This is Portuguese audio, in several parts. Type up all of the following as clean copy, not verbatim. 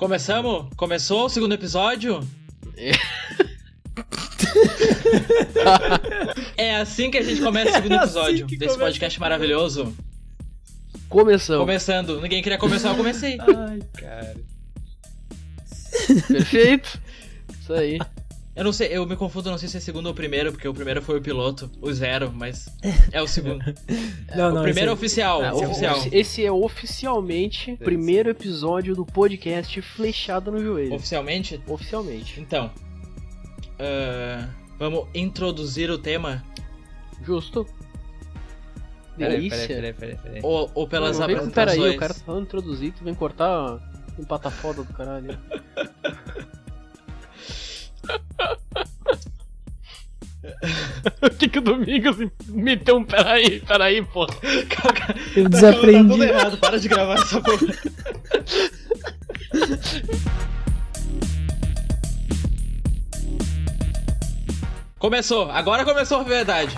Começamos? Começou o segundo episódio? É assim que a gente começa o segundo episódio desse podcast maravilhoso. Começando. Ninguém queria começar, eu comecei. Ai, cara. Perfeito. Isso aí. Eu não sei, eu me confundo, não sei se é segundo ou primeiro, porque o primeiro foi o piloto, o zero, mas é o segundo. Não, o primeiro é esse oficial, oficial. Esse é oficialmente o primeiro episódio do podcast Flechada no Joelho. Oficialmente? Oficialmente. Então, vamos introduzir o tema? Justo. Delícia. Peraí. Ou pelas não, apresentações. Peraí, o cara tá falando introduzir, tu vem cortar um pata foda do caralho. O que o Domingos meteu um peraí, pô. Eu desaprendi. Tá tudo errado, para de gravar essa porra. Começou, agora começou a verdade.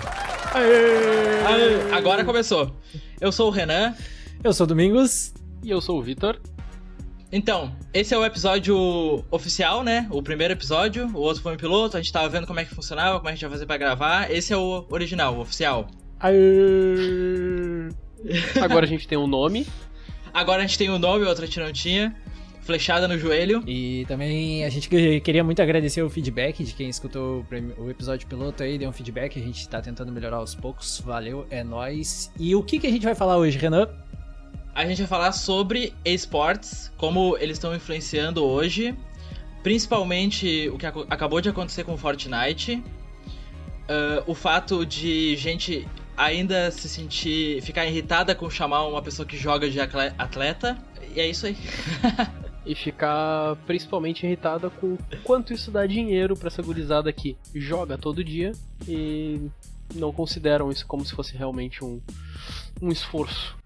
Aê. Agora começou. Eu sou o Renan. Eu sou o Domingos. E eu sou o Vitor. Então, esse é o episódio oficial, né? O primeiro episódio, o outro foi um piloto, a gente tava vendo como é que funcionava, como a gente ia fazer pra gravar. Esse é o original, o oficial. Aê. Agora a gente tem um nome. Agora a gente tem um nome, outro a gente não tinha. Flechada no joelho. E também a gente queria muito agradecer o feedback de quem escutou o episódio piloto aí, deu um feedback, a gente tá tentando melhorar aos poucos. Valeu, é nóis. E o que a gente vai falar hoje, Renan? A gente vai falar sobre esportes, como eles estão influenciando hoje, principalmente o que acabou de acontecer com o Fortnite, o fato de gente ainda ficar irritada com chamar uma pessoa que joga de atleta, e é isso aí. E ficar principalmente irritada com quanto isso dá dinheiro pra essa gurizada que joga todo dia e não consideram isso como se fosse realmente um esforço.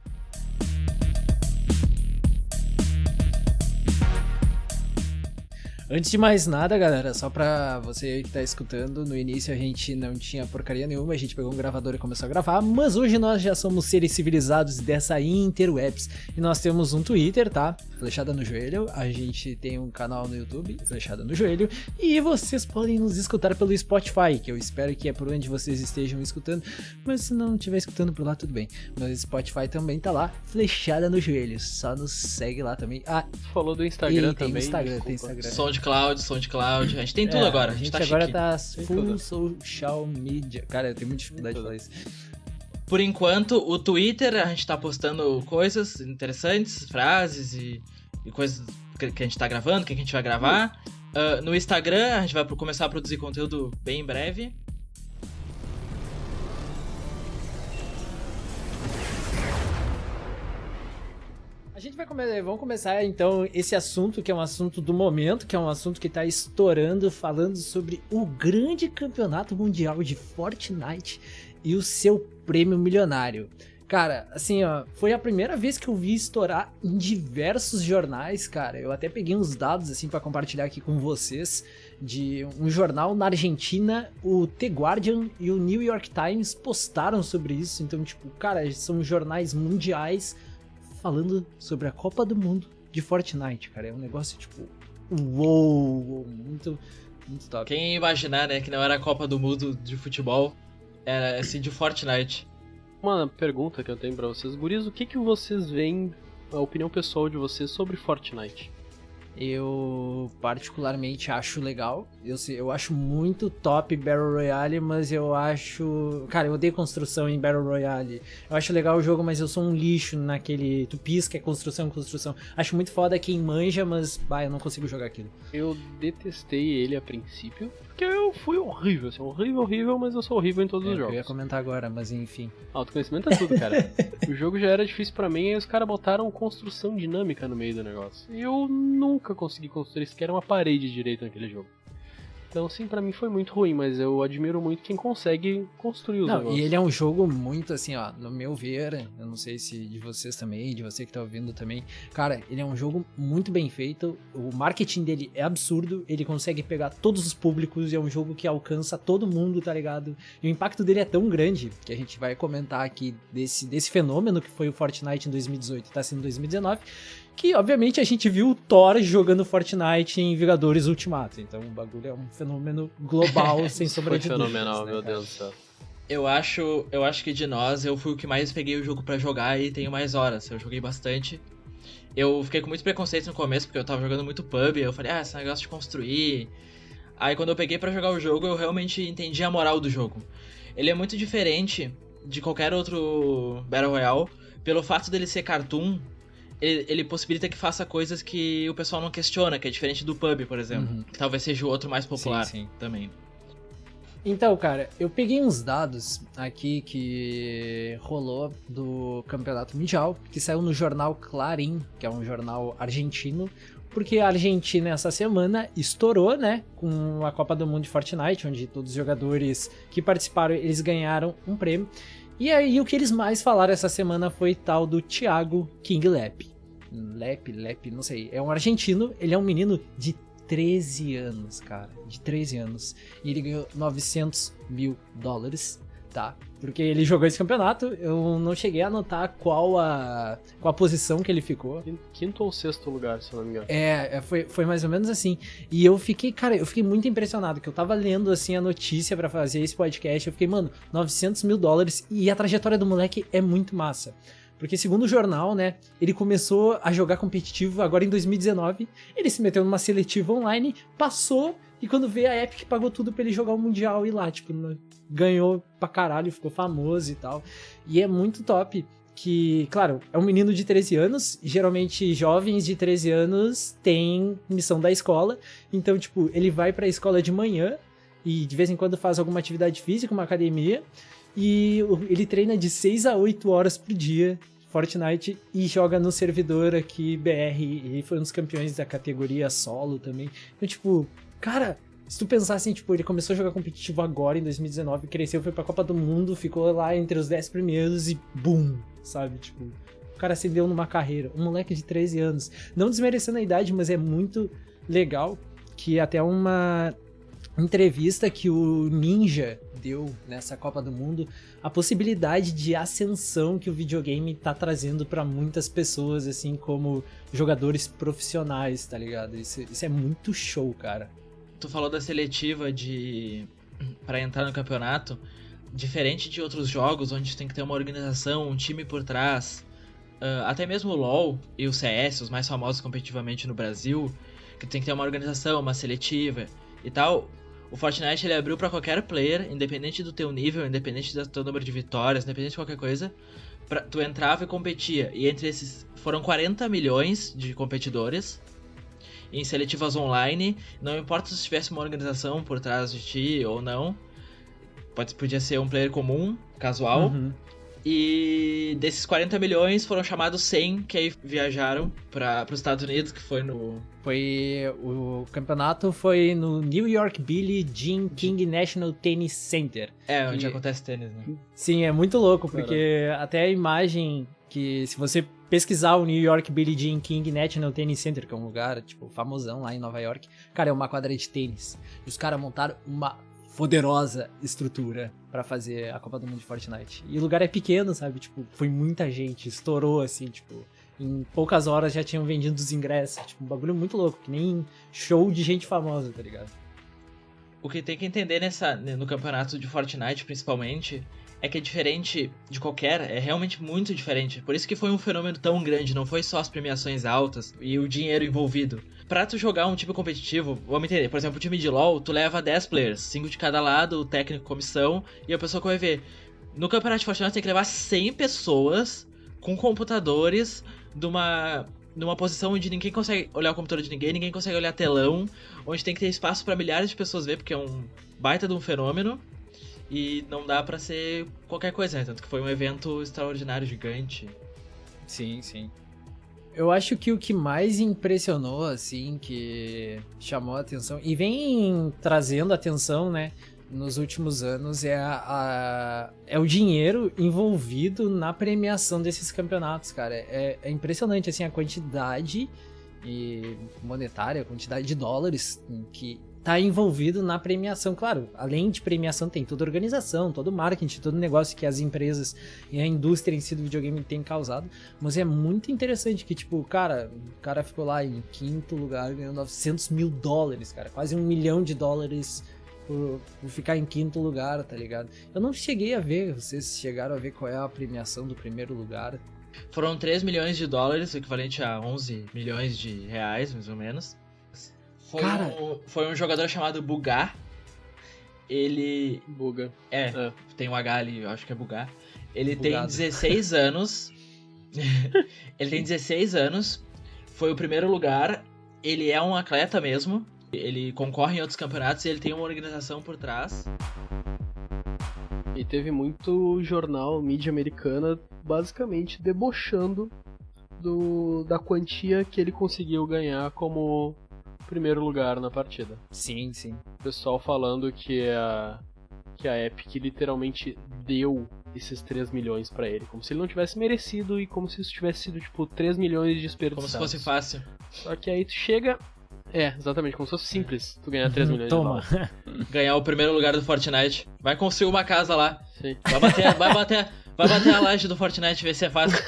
Antes de mais nada, galera, só pra você aí que tá escutando, no início a gente não tinha porcaria nenhuma, a gente pegou um gravador e começou a gravar, mas hoje nós já somos seres civilizados dessa interwebs, e nós temos um Twitter, tá? Flechada no Joelho, a gente tem um canal no YouTube, Flechada no Joelho, e vocês podem nos escutar pelo Spotify, que eu espero que é por onde vocês estejam escutando, mas se não estiver escutando por lá, tudo bem. Mas Spotify também tá lá, Flechada no Joelho, só nos segue lá também. Ah, falou do Instagram tem também. Tem Instagram. SoundCloud, a gente tem tudo agora. A gente tá agora chique. tá full social media. Cara, eu tenho muita dificuldade de falar isso. Por enquanto, o Twitter, a gente tá postando coisas interessantes, frases e coisas que a gente tá gravando, que a gente vai gravar. No Instagram, a gente vai começar a produzir conteúdo bem em breve. Vamos começar então esse assunto que é um assunto do momento, que é um assunto que tá estourando, falando sobre o grande campeonato mundial de Fortnite e o seu prêmio milionário. Cara, assim, ó, foi a primeira vez que eu vi estourar em diversos jornais, cara. Eu até peguei uns dados, assim, pra compartilhar aqui com vocês, de um jornal na Argentina, o The Guardian e o New York Times postaram sobre isso. Então, tipo, cara, são jornais mundiais falando sobre a Copa do Mundo de Fortnite, cara. É um negócio, tipo, uou, muito top. Quem ia imaginar, né, que não era a Copa do Mundo de futebol, era assim de Fortnite. Uma pergunta que eu tenho pra vocês, guris, o que vocês veem, a opinião pessoal de vocês sobre Fortnite? Eu particularmente acho legal, eu acho muito top Battle Royale, mas eu acho... Cara, eu odeio construção em Battle Royale. Eu acho legal o jogo, mas eu sou um lixo naquele... Tu pisca, é construção. Acho muito foda quem manja, mas eu não consigo jogar aquilo. Eu detestei ele a princípio, porque eu fui horrível, assim, horrível, mas eu sou horrível em todos os jogos. Eu ia comentar agora, mas enfim. Autoconhecimento é tudo, cara. O jogo já era difícil pra mim, e os caras botaram construção dinâmica no meio do negócio. E eu nunca consegui construir sequer uma parede direito naquele jogo. Então, sim, pra mim foi muito ruim, mas eu admiro muito quem consegue construir os negócios. E ele é um jogo muito, assim, ó, no meu ver, eu não sei se de vocês também, de você que tá ouvindo também, cara, ele é um jogo muito bem feito, o marketing dele é absurdo, ele consegue pegar todos os públicos, e é um jogo que alcança todo mundo, tá ligado? E o impacto dele é tão grande, que a gente vai comentar aqui desse fenômeno que foi o Fortnite em 2018 e tá sendo em 2019, que obviamente a gente viu o Thor jogando Fortnite em Vingadores Ultimato, então o bagulho é um fenômeno global, sem sombra de dúvidas. Foi fenomenal, né, meu cara? Deus do céu. Eu acho que de nós, eu fui o que mais peguei o jogo pra jogar e tenho mais horas. Eu joguei bastante. Eu fiquei com muito preconceito no começo, porque eu tava jogando muito pub, eu falei, esse negócio de construir. Aí quando eu peguei pra jogar o jogo, eu realmente entendi a moral do jogo. Ele é muito diferente de qualquer outro Battle Royale, pelo fato dele ser cartoon, ele possibilita que faça coisas que o pessoal não questiona, que é diferente do pub, por exemplo. Que talvez seja o outro mais popular Sim. também. Então, cara, eu peguei uns dados aqui que rolou do Campeonato Mundial, que saiu no jornal Clarín, que é um jornal argentino, porque a Argentina essa semana estourou, né, com a Copa do Mundo de Fortnite, onde todos os jogadores que participaram, eles ganharam um prêmio. E aí o que eles mais falaram essa semana foi tal do Thiago King Lep, não sei, é um argentino, ele é um menino de 13 anos, cara, de 13 anos, e ele ganhou $900 mil, tá? Porque ele jogou esse campeonato, eu não cheguei a anotar qual a posição que ele ficou. Quinto ou sexto lugar, se eu não me engano. Foi mais ou menos assim. E eu fiquei muito impressionado, que eu tava lendo, assim, a notícia pra fazer esse podcast, eu fiquei, mano, $900 mil, e a trajetória do moleque é muito massa. Porque segundo o jornal, né, ele começou a jogar competitivo agora em 2019, ele se meteu numa seletiva online, passou, e quando veio a Epic pagou tudo pra ele jogar o Mundial e lá, tipo, ganhou pra caralho, ficou famoso e tal. E é muito top que, claro, é um menino de 13 anos, geralmente jovens de 13 anos têm missão da escola, então, tipo, ele vai pra escola de manhã e de vez em quando faz alguma atividade física, uma academia, e ele treina de 6 a 8 horas por dia Fortnite e joga no servidor aqui BR, e foi um dos campeões da categoria solo também. Então, tipo, cara, se tu pensar assim, tipo, ele começou a jogar competitivo agora em 2019, cresceu, foi pra Copa do Mundo, ficou lá entre os 10 primeiros e BUM, sabe? Tipo, o cara ascendeu numa carreira, um moleque de 13 anos. Não desmerecendo a idade, mas é muito legal que até uma entrevista que o Ninja deu nessa Copa do Mundo, a possibilidade de ascensão que o videogame tá trazendo pra muitas pessoas, assim, como jogadores profissionais, tá ligado? Isso é muito show, cara. Tu falou da seletiva pra entrar no campeonato, diferente de outros jogos onde tem que ter uma organização, um time por trás, até mesmo o LoL e o CS, os mais famosos competitivamente no Brasil, que tem que ter uma organização, uma seletiva e tal. O Fortnite ele abriu pra qualquer player, independente do teu nível, independente do teu número de vitórias, independente de qualquer coisa, tu entrava e competia. E entre esses foram 40 milhões de competidores em seletivas online. Não importa se tivesse uma organização por trás de ti ou não, podia ser um player comum, casual. Uhum. E desses 40 milhões foram chamados 100 que aí viajaram para os Estados Unidos, que foi no... O campeonato foi no New York Billie Jean King National Tennis Center. Onde acontece tênis, né? Sim, é muito louco, porque até a imagem que, se você pesquisar o New York Billie Jean King National Tennis Center, que é um lugar, tipo, famosão lá em Nova York, cara, é uma quadra de tênis. E os caras montaram uma poderosa estrutura pra fazer a Copa do Mundo de Fortnite. E o lugar é pequeno, sabe? Tipo, foi muita gente, estourou, assim, tipo... Em poucas horas já tinham vendido os ingressos. Tipo, um bagulho muito louco, que nem show de gente famosa, tá ligado? O que tem que entender no campeonato de Fortnite, principalmente, é que é diferente de qualquer, é realmente muito diferente. Por isso que foi um fenômeno tão grande, não foi só as premiações altas e o dinheiro envolvido. Pra tu jogar um time competitivo, vamos entender, por exemplo, o time de LoL, tu leva 10 players, 5 de cada lado, o técnico, comissão, e a pessoa que vai ver. No campeonato de Fortnite tem que levar 100 pessoas com computadores numa posição onde ninguém consegue olhar o computador de ninguém consegue olhar telão, onde tem que ter espaço pra milhares de pessoas ver, porque é um baita de um fenômeno. E não dá pra ser qualquer coisa, né? Tanto que foi um evento extraordinário, gigante. Sim, sim. Eu acho que o que mais impressionou, assim, que chamou a atenção, e vem trazendo atenção, né, nos últimos anos, é o dinheiro envolvido na premiação desses campeonatos, cara. É impressionante, assim, a quantidade monetária, a quantidade de dólares que tá envolvido na premiação. Claro, além de premiação tem toda a organização, todo o marketing, todo o negócio que as empresas e a indústria em si do videogame tem causado, mas é muito interessante que, tipo, cara, o cara ficou lá em 5º lugar, ganhou $900 mil, cara, quase $1 milhão por ficar em 5º lugar, tá ligado? Eu não cheguei a ver, vocês chegaram a ver qual é a premiação do primeiro lugar? Foram $3 milhões, o equivalente a 11 milhões de reais, mais ou menos. Foi um jogador chamado Bugar. Ele... Buga. Tem um H ali, eu acho que é Bugar. Ele Bugado. tem 16 anos. Ele tem 16 anos. Foi o primeiro lugar. Ele é um atleta mesmo. Ele concorre em outros campeonatos e ele tem uma organização por trás. E teve muito jornal, mídia americana, basicamente debochando da quantia que ele conseguiu ganhar como primeiro lugar na partida. Sim. O pessoal falando que a Epic literalmente deu esses 3 milhões pra ele, como se ele não tivesse merecido e como se isso tivesse sido, tipo, 3 milhões desperdiçados. Como se fosse fácil. Só que aí tu chega... exatamente, como se fosse simples tu ganhar 3 milhões Toma. de dólares. Ganhar o primeiro lugar do Fortnite. Vai construir uma casa lá. Sim. Vai bater a laje do Fortnite, ver se é fácil.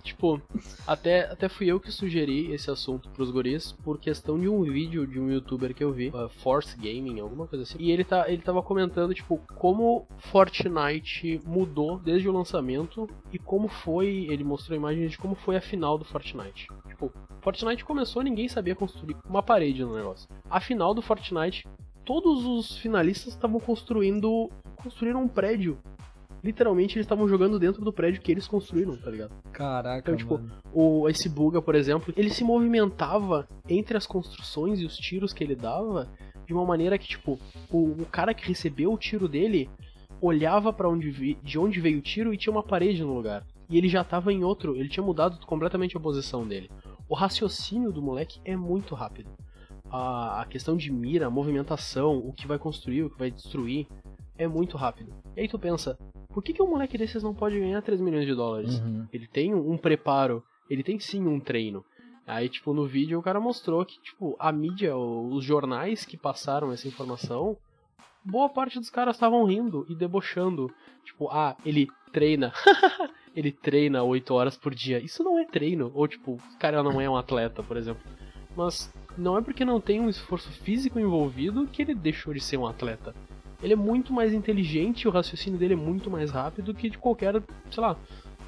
Tipo, até fui eu que sugeri esse assunto pros guris por questão de um vídeo de um youtuber que eu vi, Force Gaming, alguma coisa assim. E ele tava comentando, tipo, como Fortnite mudou desde o lançamento e como foi, ele mostrou imagens de como foi a final do Fortnite. Tipo, Fortnite começou, ninguém sabia construir uma parede no negócio. A final do Fortnite, todos os finalistas estavam construíram um prédio. Literalmente eles estavam jogando dentro do prédio que eles construíram, tá ligado? Caraca, então, tipo, mano. esse Buga, por exemplo, ele se movimentava entre as construções e os tiros que ele dava de uma maneira que, tipo, o cara que recebeu o tiro dele olhava pra de onde veio o tiro e tinha uma parede no lugar. E ele já tava em outro, ele tinha mudado completamente a posição dele. O raciocínio do moleque é muito rápido. A questão de mira, a movimentação, o que vai construir, o que vai destruir, é muito rápido. E aí tu pensa, por que um moleque desses não pode ganhar 3 milhões de dólares? Uhum. Ele tem um preparo, ele tem sim um treino. Aí, tipo, no vídeo o cara mostrou que, tipo, a mídia, os jornais que passaram essa informação, boa parte dos caras estavam rindo e debochando. Tipo, ele treina. Ele treina 8 horas por dia. Isso não é treino. Ou, tipo, o cara não é um atleta, por exemplo. Mas não é porque não tem um esforço físico envolvido que ele deixou de ser um atleta. Ele é muito mais inteligente e o raciocínio dele é muito mais rápido que de qualquer, sei lá...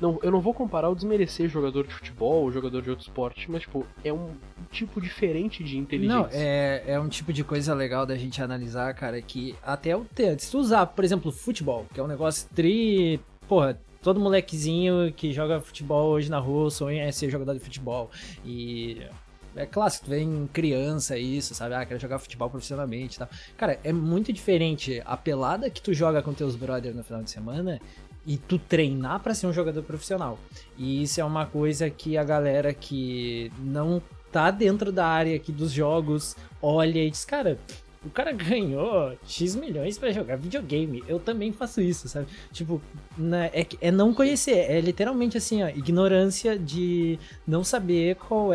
eu não vou comparar ou desmerecer jogador de futebol ou jogador de outro esporte, mas, tipo, é um tipo diferente de inteligência. Não, é um tipo de coisa legal da gente analisar, cara, que até se tu usar, por exemplo, futebol, que é um negócio porra, todo molequezinho que joga futebol hoje na rua sonha é ser jogador de futebol. E... é clássico, tu vê em criança isso, sabe? Quero jogar futebol profissionalmente e tal. Cara, é muito diferente a pelada que tu joga com teus brothers no final de semana e tu treinar pra ser um jogador profissional. E isso é uma coisa que a galera que não tá dentro da área aqui dos jogos olha e diz, cara... o cara ganhou X milhões pra jogar videogame. Eu também faço isso, sabe? Tipo, é não conhecer. É literalmente assim, ó, ignorância de não saber como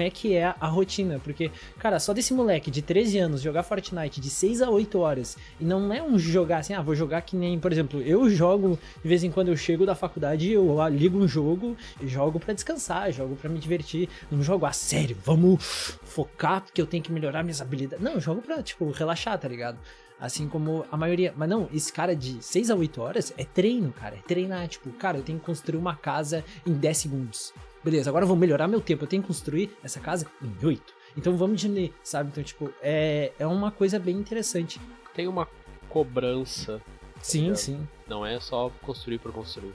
é que é a rotina. Porque, cara, só desse moleque de 13 anos jogar Fortnite de 6 a 8 horas e não é um jogar assim, vou jogar que nem, por exemplo, eu jogo, de vez em quando eu chego da faculdade, eu ligo um jogo e jogo pra descansar, jogo pra me divertir. Não jogo, sério, vamos focar porque eu tenho que melhorar minhas habilidades. Não, eu jogo pra, tipo, relaxar, tá ligado? Assim como a maioria. Mas não, esse cara de 6 a 8 horas é treino, cara. É treinar, tipo, cara, eu tenho que construir uma casa em 10 segundos. Beleza, agora eu vou melhorar meu tempo. Eu tenho que construir essa casa em 8. Então vamos diminuir, sabe? Então, tipo, é uma coisa bem interessante. Tem uma cobrança. Sim, sim. Não é só construir por construir.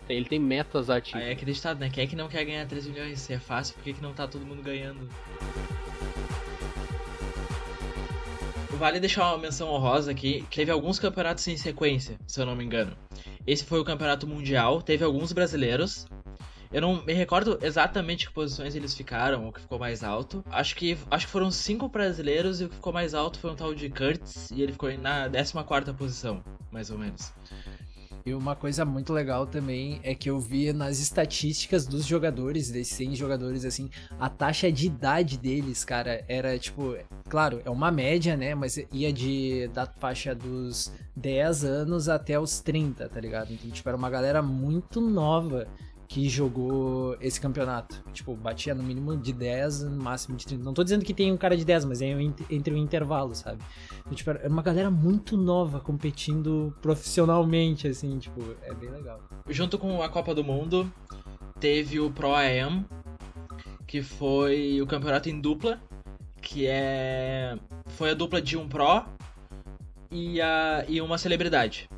Ele tem metas ativas. Aí é acreditado, né? Quem é que não quer ganhar 3 milhões? Se é fácil, por que não tá todo mundo ganhando? Vale deixar uma menção honrosa aqui, que teve alguns campeonatos em sequência, se eu não me engano. Esse foi o campeonato mundial, teve alguns brasileiros. Eu não me recordo exatamente que posições eles ficaram, o que ficou mais alto. Acho que foram 5 brasileiros e o que ficou mais alto foi um tal de Kurtz, e ele ficou na 14ª posição, mais ou menos. E uma coisa muito legal também é que eu vi nas estatísticas dos jogadores, desses 100 jogadores, assim, a taxa de idade deles, cara, era tipo, claro, é uma média, né, mas ia da faixa dos 10 anos até os 30, tá ligado? Então, tipo, era uma galera muito nova que jogou esse campeonato. Tipo, batia no mínimo de 10, no máximo de 30. Não tô dizendo que tem um cara de 10, mas é entre o intervalo, sabe? Então, tipo, é uma galera muito nova competindo profissionalmente, assim, tipo, é bem legal. Junto com a Copa do Mundo, teve o Pro AM, que foi o campeonato em dupla, foi a dupla de um Pro e uma celebridade.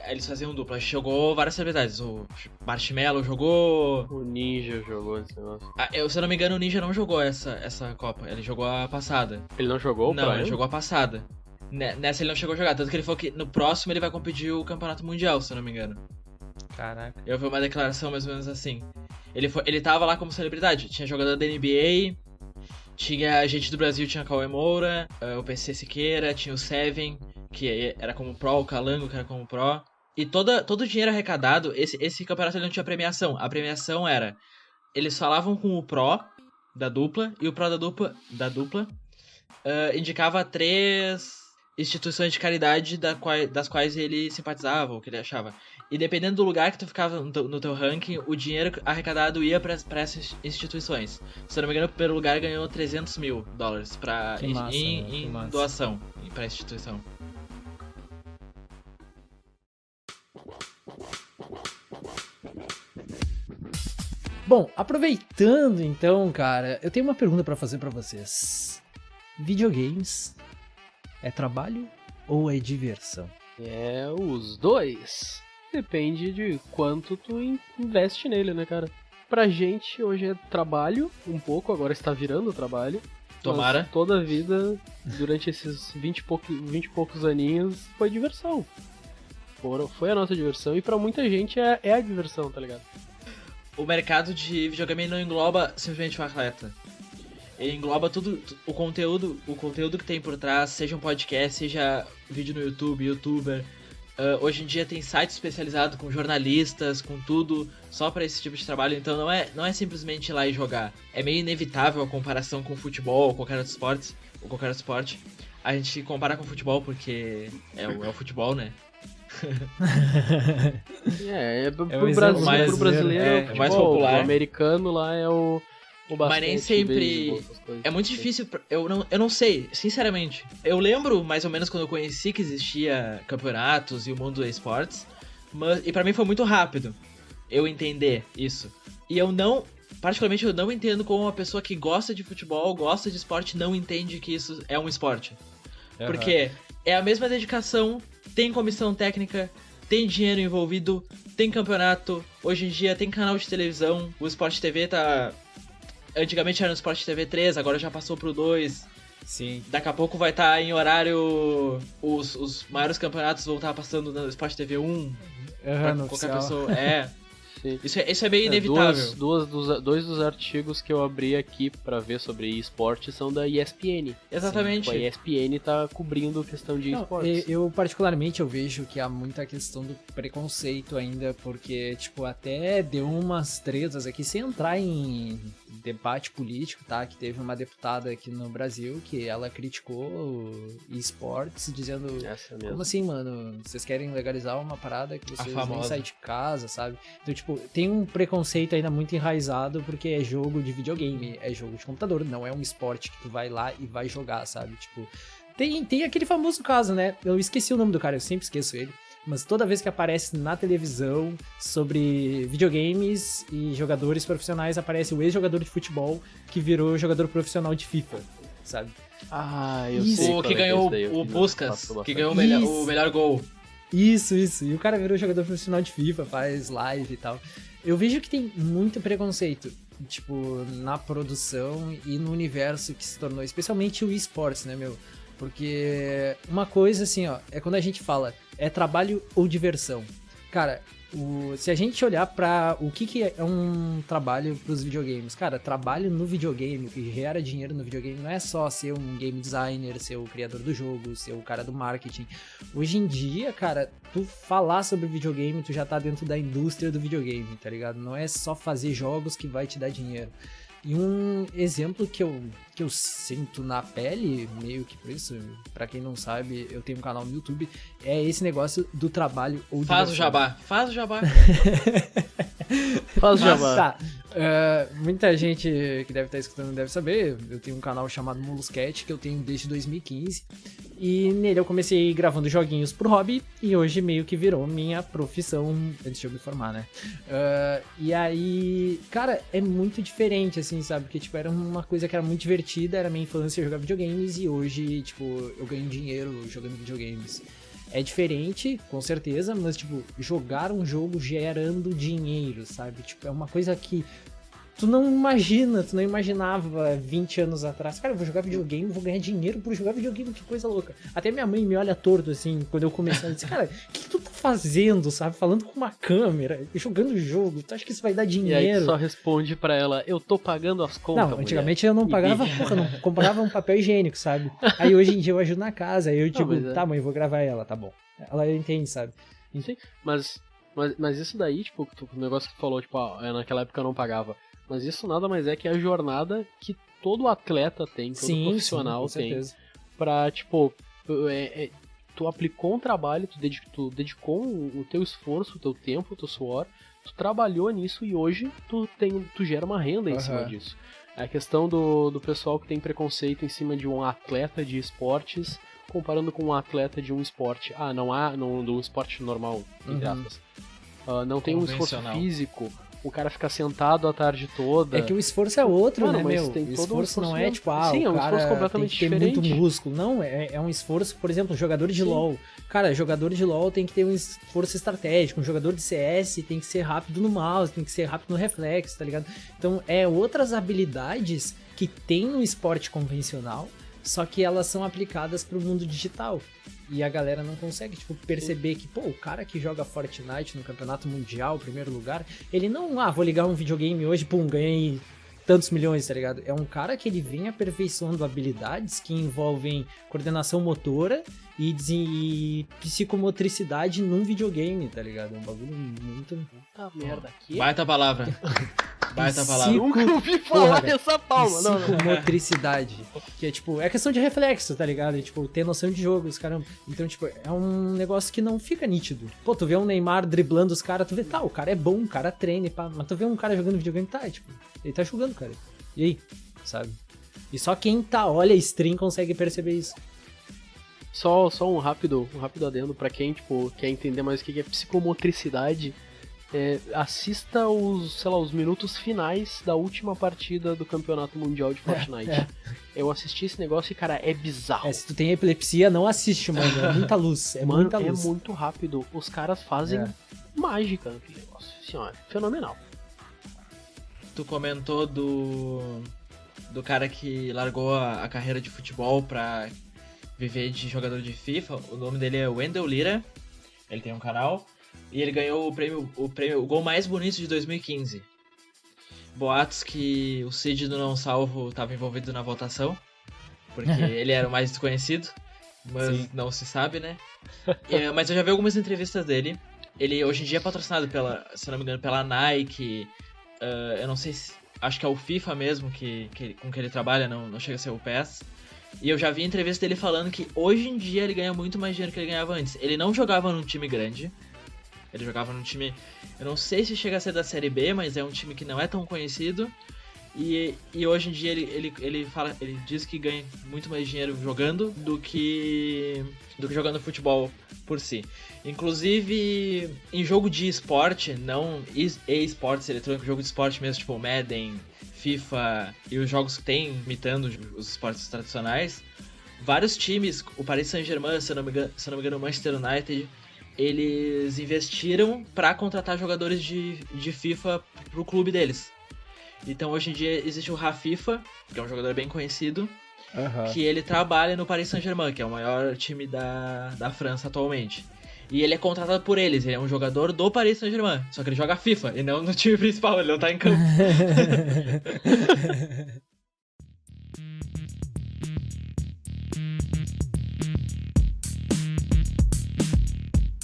Eles faziam dupla. Jogou várias celebridades. O Marshmello jogou. O Ninja jogou esse negócio. Se eu não me engano, o Ninja não jogou essa Copa. Ele jogou a passada. Ele não jogou? Não, ele jogou a passada. Nessa ele não chegou a jogar. Tanto que ele falou que no próximo ele vai competir o Campeonato Mundial, se eu não me engano. Caraca. Eu vi uma declaração mais ou menos assim. Ele tava lá como celebridade. Tinha jogador da NBA. Tinha gente do Brasil, tinha Cauê Moura, o PC Siqueira, tinha o Seven, que era como Pro, o Calango, que era como Pro. E todo o dinheiro arrecadado, esse campeonato ele não tinha premiação. A premiação era, eles falavam com o Pro da dupla, e o Pro da dupla indicava 3 instituições de caridade das quais ele simpatizava, ou que ele achava. E dependendo do lugar que tu ficava no teu ranking, o dinheiro arrecadado ia pra essas instituições. Se eu não me engano, o primeiro lugar ganhou $300 mil em doação pra instituição. Bom, aproveitando então, cara, eu tenho uma pergunta pra fazer pra vocês. Videogames é trabalho ou é diversão? É os dois. Depende de quanto tu investe nele, né, cara? Pra gente, hoje é trabalho, um pouco, agora está virando trabalho. Tomara. Toda a vida, durante esses 20 e poucos aninhos, foi diversão. Foi a nossa diversão, e pra muita gente é a diversão, tá ligado? O mercado de videogame não engloba simplesmente o atleta. Ele engloba tudo, o conteúdo que tem por trás, seja um podcast, seja vídeo no YouTube, youtuber. Hoje em dia tem site especializado com jornalistas, com tudo, só pra esse tipo de trabalho. Então não é simplesmente ir lá e jogar. É meio inevitável a comparação com futebol ou qualquer outro esporte. A gente compara com futebol porque é o futebol, né? Pro brasileiro é futebol, mais popular. O americano lá é o basquete. Mas nem sempre. É muito difícil. Eu não sei, sinceramente. Eu lembro mais ou menos quando eu conheci que existia campeonatos e o mundo dos esportes. E pra mim foi muito rápido eu entender isso. E particularmente eu não entendo como uma pessoa que gosta de futebol, gosta de esporte, não entende que isso é um esporte. Uhum. Porque é a mesma dedicação, tem comissão técnica, tem dinheiro envolvido, tem campeonato, hoje em dia tem canal de televisão, o Sport TV tá... Antigamente era no Sport TV 3, agora já passou pro 2. Sim. Daqui a pouco vai estar em horário... Os maiores campeonatos vão estar passando no Sport TV 1. Pra qualquer pessoa... Sim. Isso é bem inevitável. Dois dos artigos que eu abri aqui pra ver sobre esporte são da ESPN. Exatamente. Sim, a ESPN tá cobrindo questão de esportes. Eu particularmente eu vejo que há muita questão do preconceito ainda, porque tipo, até deu umas tretas aqui, sem entrar em debate político, tá? Que teve uma deputada aqui no Brasil que ela criticou esportes, dizendo, como assim, mano, vocês querem legalizar uma parada que vocês nem saem de casa, sabe? Então, tipo, tem um preconceito ainda muito enraizado porque é jogo de videogame, é jogo de computador, não é um esporte que tu vai lá e vai jogar, sabe? Tipo, tem aquele famoso caso, né? Eu esqueci o nome do cara, eu sempre esqueço ele. Mas toda vez que aparece na televisão sobre videogames e jogadores profissionais, aparece o ex-jogador de futebol que virou jogador profissional de FIFA, sabe? Eu sei. O que ganhou o Puskas, que ganhou o melhor gol. Isso. E o cara virou jogador profissional de FIFA, faz live e tal. Eu vejo que tem muito preconceito, tipo, na produção e no universo que se tornou, especialmente o esportes, né, meu? Porque uma coisa, assim, ó, é quando a gente fala, é trabalho ou diversão? Cara, se a gente olhar pra o que é um trabalho pros videogames, cara, trabalho no videogame, o que gera dinheiro no videogame não é só ser um game designer, ser o criador do jogo, ser o cara do marketing. Hoje em dia, cara, tu falar sobre videogame, tu já tá dentro da indústria do videogame, tá ligado? Não é só fazer jogos que vai te dar dinheiro. E um exemplo que eu sinto na pele, meio que por isso, pra quem não sabe, eu tenho um canal no YouTube, é esse negócio do trabalho ou Faz o jabá. Faz o jabá. Tá. Muita gente que deve estar escutando deve saber, eu tenho um canal chamado Moluscat, que eu tenho desde 2015. E nele eu comecei gravando joguinhos por hobby e hoje meio que virou minha profissão antes de eu me formar, né? E aí, cara, é muito diferente, assim, sabe? Porque, tipo, era uma coisa que era muito divertida, era minha infância jogar videogames e hoje, tipo, eu ganho dinheiro jogando videogames. É diferente, com certeza, mas, tipo, jogar um jogo gerando dinheiro, sabe? Tipo, é uma coisa que tu não imaginava 20 anos atrás. Cara, eu vou jogar videogame, vou ganhar dinheiro por jogar videogame, que coisa louca. Até minha mãe me olha torto, assim, quando eu comecei a dizer, cara, o que tu tá fazendo, sabe? Falando com uma câmera, jogando jogo, tu acha que isso vai dar dinheiro? E aí tu só responde pra ela, eu tô pagando as contas, Não, antigamente eu não pagava, porra, não comprava um papel higiênico, sabe? Aí hoje em dia eu ajudo na casa, aí eu digo, tá mãe, vou gravar ela, tá bom. Ela entende, sabe? Sim, mas isso daí, tipo, o negócio que tu falou, tipo, naquela época eu não pagava. Mas isso nada mais é que a jornada que todo atleta tem, todo profissional tem. Pra, tipo, tu aplicou um trabalho, tu dedicou o teu esforço, o teu tempo, o teu suor, tu trabalhou nisso e hoje tu gera uma renda em cima disso. É a questão do pessoal que tem preconceito em cima de um atleta de esportes comparando com um atleta de um esporte. Não do esporte normal, entre aspas. Não tem um esforço físico. O cara fica sentado a tarde toda. É que o esforço é outro, mano, né, mas meu? Tem O todo esforço não é tipo, sim, o é um cara esforço completamente tem que ter diferente. muito músculo. Não, é um esforço, por exemplo, jogador de LoL. Cara, jogador de LoL tem que ter um esforço estratégico. Um jogador de CS tem que ser rápido no mouse, tem que ser rápido no reflexo, tá ligado? Então, outras habilidades que tem no esporte convencional, só que elas são aplicadas pro mundo digital. E a galera não consegue, tipo, perceber que, pô, o cara que joga Fortnite no campeonato mundial, primeiro lugar, ele não, vou ligar um videogame hoje, pum, ganhei tantos milhões, tá ligado? É um cara que ele vem aperfeiçoando habilidades que envolvem coordenação motora e psicomotricidade num videogame, tá ligado? É um bagulho muito... Puta merda, aqui. Baita palavra. Baita palavra. Nunca ouvi falar dessa palma. Psicomotricidade. Que é tipo, é questão de reflexo, tá ligado? E, tipo, ter noção de jogo, os caras. Então, tipo, é um negócio que não fica nítido. Pô, tu vê um Neymar driblando os caras, tu vê, tá, o cara é bom, o cara treina, pá. Mas tu vê um cara jogando videogame, tá, tipo, ele tá jogando, cara. E aí? Sabe? E só quem olha a stream consegue perceber isso. Só um rápido adendo pra quem, tipo, quer entender mais o que é psicomotricidade. Assista os minutos finais da última partida do Campeonato Mundial de Fortnite. Eu assisti esse negócio e, cara, é bizarro. Se tu tem epilepsia, não assiste, mano. É muita luz. Muita luz. É muito rápido. Os caras fazem mágica naquele negócio. Assim, ó, é fenomenal. Tu comentou do cara que largou a carreira de futebol pra viver de jogador de FIFA. O nome dele é Wendell Lira. Ele tem um canal. E ele ganhou o gol mais bonito de 2015. Boatos que o Cid do Não Salvo estava envolvido na votação, porque ele era o mais desconhecido, mas não se sabe, né? Mas eu já vi algumas entrevistas dele. Ele hoje em dia é patrocinado se não me engano, pela Nike. Eu não sei se... Acho que é o FIFA mesmo com que ele trabalha, não chega a ser o PES. E eu já vi entrevista dele falando que hoje em dia ele ganha muito mais dinheiro que ele ganhava antes. Ele não jogava num time grande. Ele jogava num time, eu não sei se chega a ser da Série B, mas é um time que não é tão conhecido. E hoje em dia ele diz que ganha muito mais dinheiro jogando do que jogando futebol por si. Inclusive, em jogo de esporte, não e-esportes eletrônicos, jogo de esporte mesmo, tipo Madden, FIFA e os jogos que tem imitando os esportes tradicionais, vários times, o Paris Saint-Germain, se não me engano, o Manchester United, eles investiram para contratar jogadores de FIFA pro clube deles. Então hoje em dia existe o Rafifa, que é um jogador bem conhecido, que ele trabalha no Paris Saint-Germain, que é o maior time da França atualmente. E ele é contratado por eles, ele é um jogador do Paris Saint-Germain. Só que ele joga FIFA e não no time principal, ele não tá em campo.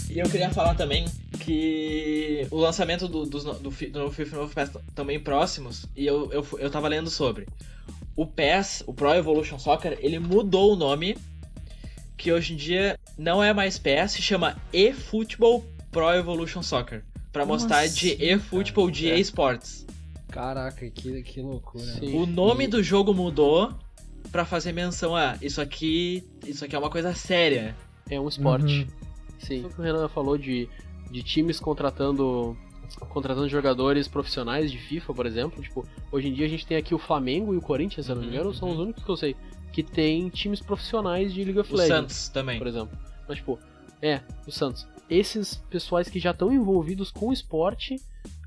E eu queria falar também que o lançamento do novo FIFA e do novo PES estão bem próximos. E eu tava lendo sobre. O PES, o Pro Evolution Soccer, ele mudou o nome. Que hoje em dia não é mais PES, se chama eFootball Pro Evolution Soccer. Pra mostrar assim, de eFootball de eSports. Caraca, que loucura. Sim. O nome do jogo mudou pra fazer menção a isso aqui é uma coisa séria. É um esporte. Uhum. Sim. O que o Renan falou de times contratando jogadores profissionais de FIFA, por exemplo. Tipo, hoje em dia a gente tem aqui o Flamengo e o Corinthians, se eu não me engano, são os únicos que eu sei que tem times profissionais de League of O Legends. Santos também. Por exemplo. Mas, tipo, o Santos. Esses pessoais que já estão envolvidos com o esporte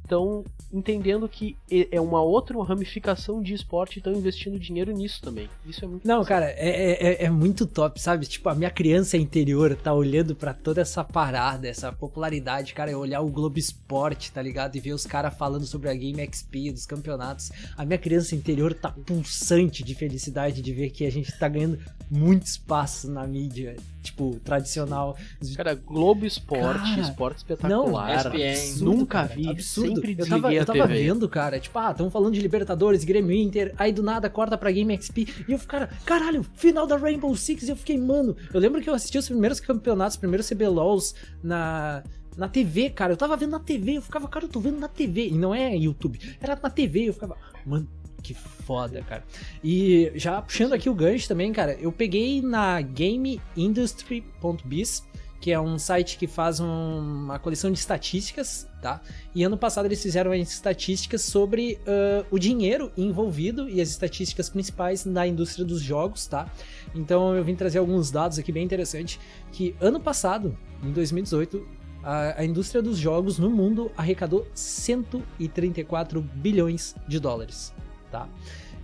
estão entendendo que é uma outra ramificação de esporte e estão investindo dinheiro nisso também. Isso é muito Não, cara, é muito top, sabe? Tipo, a minha criança interior tá olhando pra toda essa parada, essa popularidade, cara, olhar o Globo Esporte, tá ligado? E ver os caras falando sobre a Game XP, dos campeonatos. A minha criança interior tá pulsante de felicidade de ver que a gente tá ganhando muito espaço na mídia, tipo, tradicional. Cara, Globo Esporte, Cara, esporte espetacular. ESPN. Absurdo, Nunca cara, vi, absurdo. sempre Eu desliguei tava a TV. vendo, cara, tipo, estamos falando de Libertadores, Grêmio Inter, aí do nada corta pra Game XP, e eu fico, caralho, final da Rainbow Six, e eu fiquei, mano, eu lembro que eu assisti os primeiros campeonatos, os primeiros CBLOLs na TV, cara, eu tava vendo na TV, eu ficava, cara, eu tô vendo na TV, e não é YouTube, era na TV, eu ficava, mano, que foda, cara. E já puxando aqui o gancho também, cara, eu peguei na GameIndustry.biz, que é um site que faz uma coleção de estatísticas, tá? E ano passado eles fizeram estatísticas sobre o dinheiro envolvido e as estatísticas principais na indústria dos jogos, tá? Então eu vim trazer alguns dados aqui bem interessantes, que ano passado, em 2018, a indústria dos jogos no mundo arrecadou 134 bilhões de dólares, tá?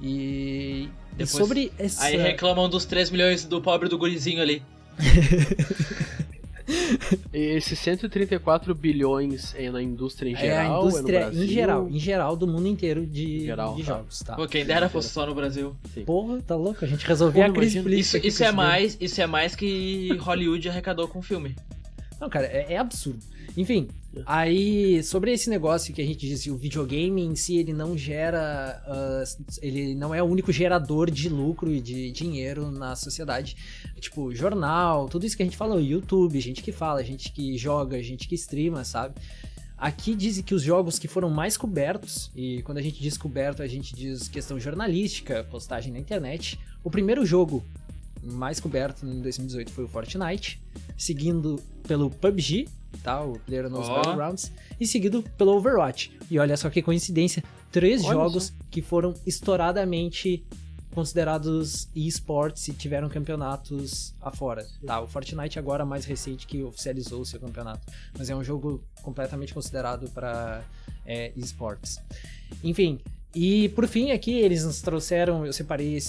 E Depois, sobre essa... Aí reclamam dos 3 milhões do pobre do gurizinho ali. Esses 134 bilhões é na indústria em geral? É a indústria é no Brasil? em geral, do mundo inteiro de Geral, tá. jogos, tá? Pô, quem dera fosse só no Brasil. Sim. Porra, tá louco? A gente resolveu a crise política. aqui Isso com é esse mais que Hollywood arrecadou com o filme. game. Não, cara, é absurdo. Enfim, aí, sobre esse negócio que a gente disse, o videogame em si, ele não gera... ele não é o único gerador de lucro e de dinheiro na sociedade. Tipo, jornal, tudo isso que a gente falou, YouTube, gente que fala, gente que joga, gente que streama, sabe? Aqui dizem que os jogos que foram mais cobertos, e quando a gente diz coberto, a gente diz questão jornalística, postagem na internet. O primeiro jogo mais coberto em 2018 foi o Fortnite, seguindo pelo PUBG, tá? O PlayerUnknown's Battlegrounds, e seguido pelo Overwatch. E olha só que coincidência, 3 jogos que foram estouradamente considerados eSports e tiveram campeonatos afora, tá? O Fortnite agora mais recente que oficializou o seu campeonato, mas é um jogo completamente considerado para eSports. Enfim, e por fim aqui eles nos trouxeram, eu separei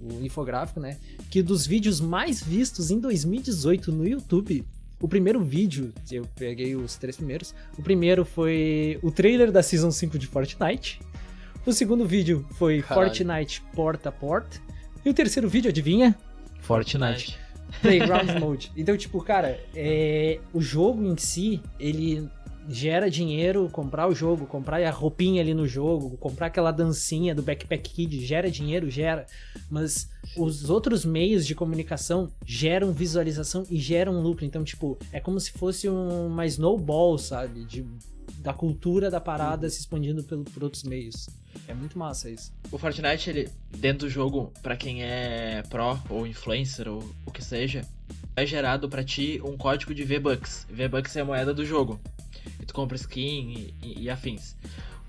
o infográfico, né? Que dos vídeos mais vistos em 2018 no YouTube, o primeiro vídeo, eu peguei os 3 primeiros, o primeiro foi o trailer da Season 5 de Fortnite, o segundo vídeo foi Fortnite porta a porta, e o terceiro vídeo, adivinha? Fortnite. Playground Mode. Então, tipo, cara, o jogo em si, ele gera dinheiro, comprar o jogo, comprar a roupinha ali no jogo, comprar aquela dancinha do Backpack Kid, gera dinheiro, gera, mas os outros meios de comunicação geram visualização e geram lucro, então, tipo, é como se fosse uma snowball, sabe, da cultura da parada se expandindo por outros meios. É muito massa isso. O Fortnite, ele, dentro do jogo, pra quem é pro ou influencer ou o que seja, é gerado pra ti um código de V-Bucks. V-Bucks é a moeda do jogo. E tu compra skin e afins.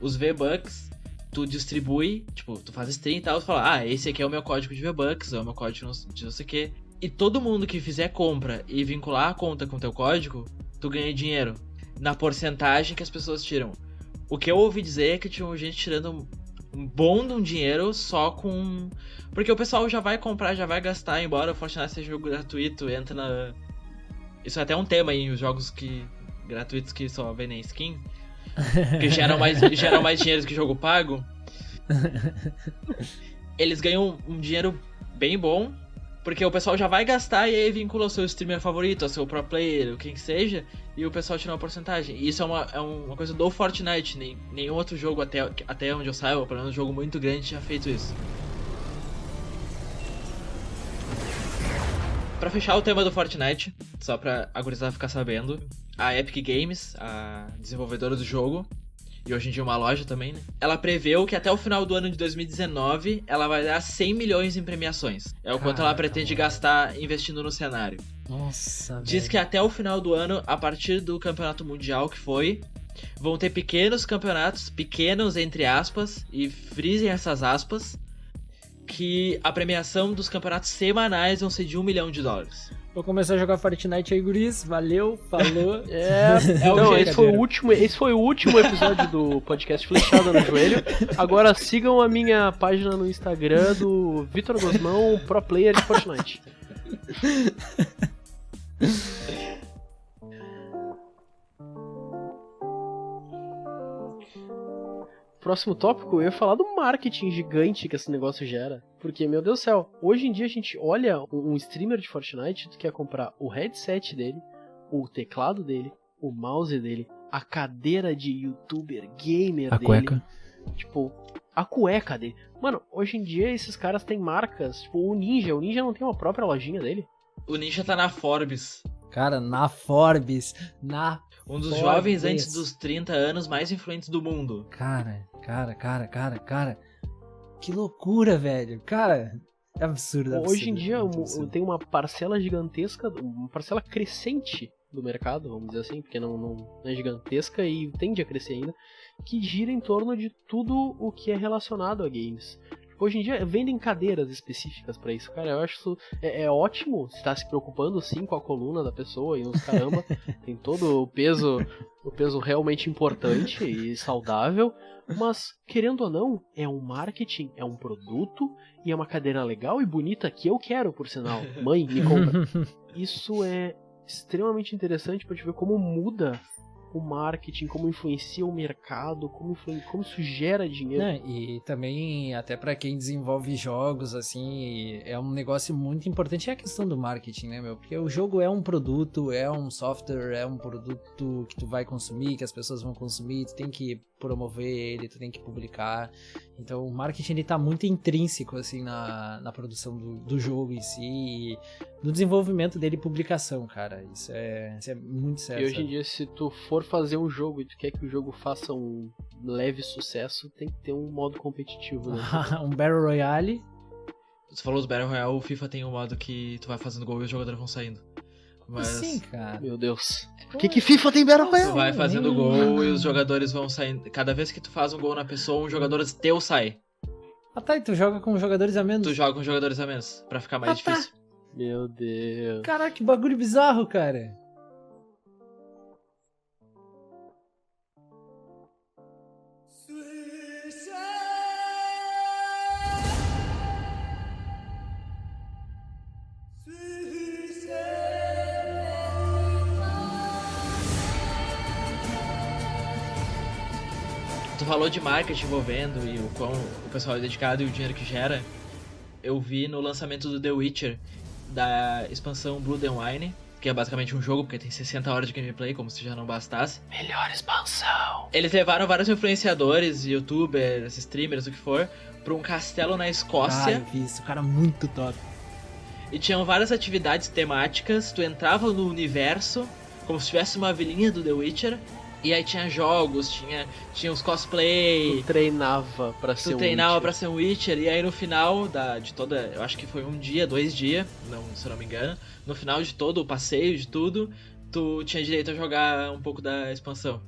Os V-Bucks, tu distribui, tipo, tu faz stream e tal, tu fala, esse aqui é o meu código de V-Bucks, é o meu código de não sei o que. E todo mundo que fizer compra e vincular a conta com teu código, tu ganha dinheiro. Na porcentagem que as pessoas tiram. O que eu ouvi dizer é que tinha gente tirando um bom de um dinheiro só com... Porque o pessoal já vai comprar, já vai gastar, embora o Fortnite seja um jogo gratuito, entra Isso é até um tema aí, os jogos gratuitos que só vendem skin, que geram mais dinheiro que jogo pago. Eles ganham um dinheiro bem bom, porque o pessoal já vai gastar e aí vincula o seu streamer favorito, o seu pro player, o quem que seja, e o pessoal tira uma porcentagem. E isso é uma coisa do Fortnite, nenhum outro jogo até onde eu saiba, pelo menos um jogo muito grande, tinha feito isso. Pra fechar o tema do Fortnite, só pra a gurizada ficar sabendo, a Epic Games, a desenvolvedora do jogo, e hoje em dia uma loja também, né? Ela preveu que até o final do ano de 2019 ela vai dar 100 milhões em premiações. É o quanto ela pretende gastar investindo no cenário. Nossa, Diz velho. que até o final do ano, a partir do campeonato mundial que foi, vão ter pequenos campeonatos, pequenos entre aspas, e frisem essas aspas, que a premiação dos campeonatos semanais vão ser de $1 milhão. Vou começar a jogar Fortnite aí, guris. Valeu, falou. Então, esse foi o último episódio do podcast Flechada no Joelho. Agora sigam a minha página no Instagram do Vitor Gosmão, pro player de Fortnite. Próximo tópico, eu ia falar do marketing gigante que esse negócio gera. Porque, meu Deus do céu, hoje em dia a gente olha um streamer de Fortnite, tu quer comprar o headset dele, o teclado dele, o mouse dele, a cadeira de youtuber gamer A dele. cueca. Tipo, a cueca dele. Mano, hoje em dia esses caras têm marcas, tipo o Ninja não tem uma própria lojinha dele? O Ninja tá na Forbes. Cara, na Forbes, Um dos Forbes. jovens antes dos 30 anos mais influentes do mundo. Cara. Que loucura, velho. Cara, é absurdo. Hoje em dia muito absurdo. tem uma parcela gigantesca, uma parcela crescente do mercado, vamos dizer assim, porque não é gigantesca e tende a crescer ainda, que gira em torno de tudo o que é relacionado a games. Hoje em dia vendem cadeiras específicas pra isso, cara. Eu acho isso é ótimo se tá se preocupando sim com a coluna da pessoa e os caramba, tem todo o peso realmente importante e saudável, mas querendo ou não, é um marketing, é um produto e é uma cadeira legal e bonita que eu quero, por sinal. Mãe, me compra. Isso é extremamente interessante pra te ver como muda o marketing, como influencia o mercado, como isso gera dinheiro. E também, até pra quem desenvolve jogos, assim, é um negócio muito importante, é a questão do marketing, né, meu? Porque o jogo é um produto, é um software, é um produto que tu vai consumir, que as pessoas vão consumir, tu tem que promover ele, tu tem que publicar. Então o marketing, ele tá muito intrínseco, assim, na produção do jogo em si, e no desenvolvimento dele e publicação, cara. Isso é muito sério. E hoje em dia, se tu for fazer um jogo e tu quer que o jogo faça um leve sucesso, tem que ter um modo competitivo, né? Um Battle Royale. Você falou dos Battle Royale, o FIFA tem um modo que tu vai fazendo gol e os jogadores vão saindo. Mas Sim, cara. Meu Deus. Por que FIFA tem Battle tu Royale? vai fazendo gol e os jogadores vão saindo. Cada vez que tu faz um gol na pessoa, um jogador teu sai. Ah tá, e tu joga com jogadores a menos? Tu joga com jogadores a menos, pra ficar mais difícil. Meu Deus. Caraca, que bagulho bizarro, cara. Tu falou de marketing envolvendo e o quão o pessoal é dedicado e o dinheiro que gera. Eu vi no lançamento do The Witcher, da expansão Blood and Wine, que é basicamente um jogo, porque tem 60 horas de gameplay, como se já não bastasse. Melhor expansão. Eles levaram vários influenciadores, youtubers, streamers, o que for, pra um castelo na Escócia. Eu vi isso, cara, muito top. E tinham várias atividades temáticas, tu entrava no universo, como se tivesse uma vilinha do The Witcher, e aí tinha jogos, tinha os cosplay. Tu treinava pra ser um Witcher. Pra ser um Witcher, e aí no final de toda, eu acho que foi 1 dia, 2 dias, se eu não me engano, no final de todo o passeio, de tudo, tu tinha direito a jogar um pouco da expansão.